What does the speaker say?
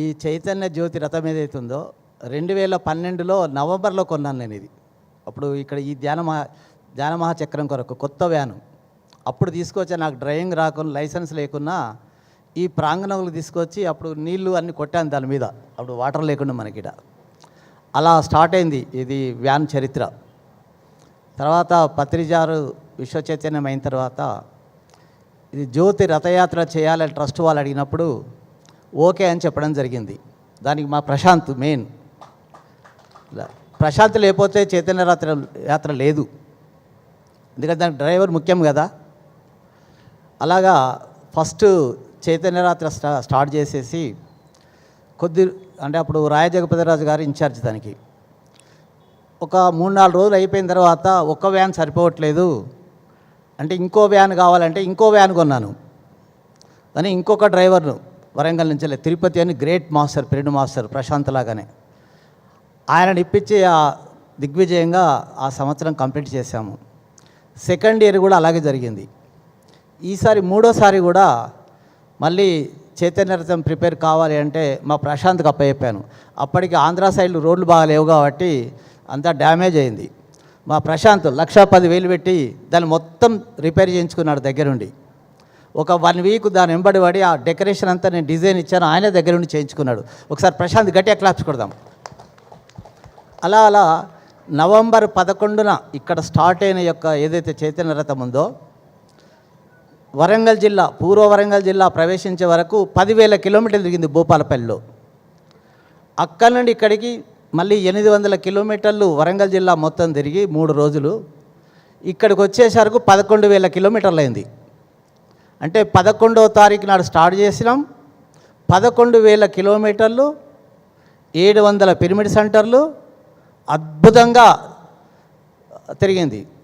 ఈ చైతన్య జ్యోతి రథం ఏదైతే ఉందో 2012లో నవంబర్లో కొన్నాను నేను ఇది. అప్పుడు ఇక్కడ ఈ ధ్యాన మహాచక్రం కొరకు కొత్త వ్యాను అప్పుడు తీసుకొచ్చా. నాకు డ్రైవింగ్ రాకుండా లైసెన్స్ లేకున్నా ఈ ప్రాంగణంలో తీసుకొచ్చి అప్పుడు నీళ్లు అన్నీ కొట్టాను దాని మీద. అప్పుడు వాటర్ లేకుండా మనకిడ అలా స్టార్ట్ అయింది ఇది వ్యాన్ చరిత్ర. తర్వాత పత్రిజారు విశ్వ చైతన్యం అయిన తర్వాత ఇది జ్యోతి రథయాత్ర చేయాలని ట్రస్ట్ వాళ్ళు అడిగినప్పుడు ఓకే అని చెప్పడం జరిగింది. దానికి మా ప్రశాంత్ మెయిన్. ప్రశాంత్ లేకపోతే చైతన్య యాత్ర లేదు, ఎందుకంటే దానికి డ్రైవర్ ముఖ్యం కదా. అలాగా ఫస్ట్ చైతన్య యాత్ర స్టార్ట్ చేసేసి అంటే అప్పుడు రాయజగపతిరాజు గారు ఇన్ఛార్జ్ దానికి. ఒక 3-4 రోజులు అయిపోయిన తర్వాత ఒక్క వ్యాన్ సరిపోవట్లేదు అంటే ఇంకో వ్యాన్ కావాలంటే ఇంకో వ్యాన్ కొన్నాను. కానీ ఇంకొక డ్రైవర్ను వరంగల్ నుంచి తిరుపతి అని గ్రేట్ మాస్టర్ పెరిడ్ మాస్టర్ ప్రశాంత్ లాగానే ఆయనని ఇప్పించి దిగ్విజయంగా ఆ సంవత్సరం కంప్లీట్ చేశాము. సెకండ్ ఇయర్ కూడా అలాగే జరిగింది. ఈసారి మూడోసారి కూడా మళ్ళీ చైతన్య రథం ప్రిపేర్ కావాలి అంటే మా ప్రశాంత్కి అప్పచెప్పాను. అప్పటికి ఆంధ్ర సైడ్లు రోడ్లు బాగా లేవు కాబట్టి అంతా డ్యామేజ్ అయింది. మా ప్రశాంత్ 1,10,000 పెట్టి దాన్ని మొత్తం రిపేర్ చేయించుకున్నాడు దగ్గరుండి. ఒక 1 వీక్ దాని వెంబడి పడి ఆ డెకరేషన్ అంతా నేను డిజైన్ ఇచ్చాను, ఆయనే దగ్గరుండి చేయించుకున్నాడు. ఒకసారి ప్రశాంత్ గట్టిగా క్లాప్స్ కొడదాం. అలా అలా నవంబర్ 11న ఇక్కడ స్టార్ట్ అయిన యొక్క ఏదైతే చైతన్య రథం ఉందో వరంగల్ జిల్లా పూర్వ వరంగల్ జిల్లా ప్రవేశించే వరకు 10,000 కిలోమీటర్లు తిరిగింది భూపాలపల్లిలో. అక్కడి నుండి ఇక్కడికి మళ్ళీ 800 కిలోమీటర్లు వరంగల్ జిల్లా మొత్తం తిరిగి 3 రోజులు ఇక్కడికి వచ్చేసరికి 11,000 కిలోమీటర్లు అయింది. అంటే 11వ తారీఖు నాడు స్టార్ట్ చేసినాం. 11,000 కిలోమీటర్లు, 700 పిరమిడ్ సెంటర్లు అద్భుతంగా తిరిగింది.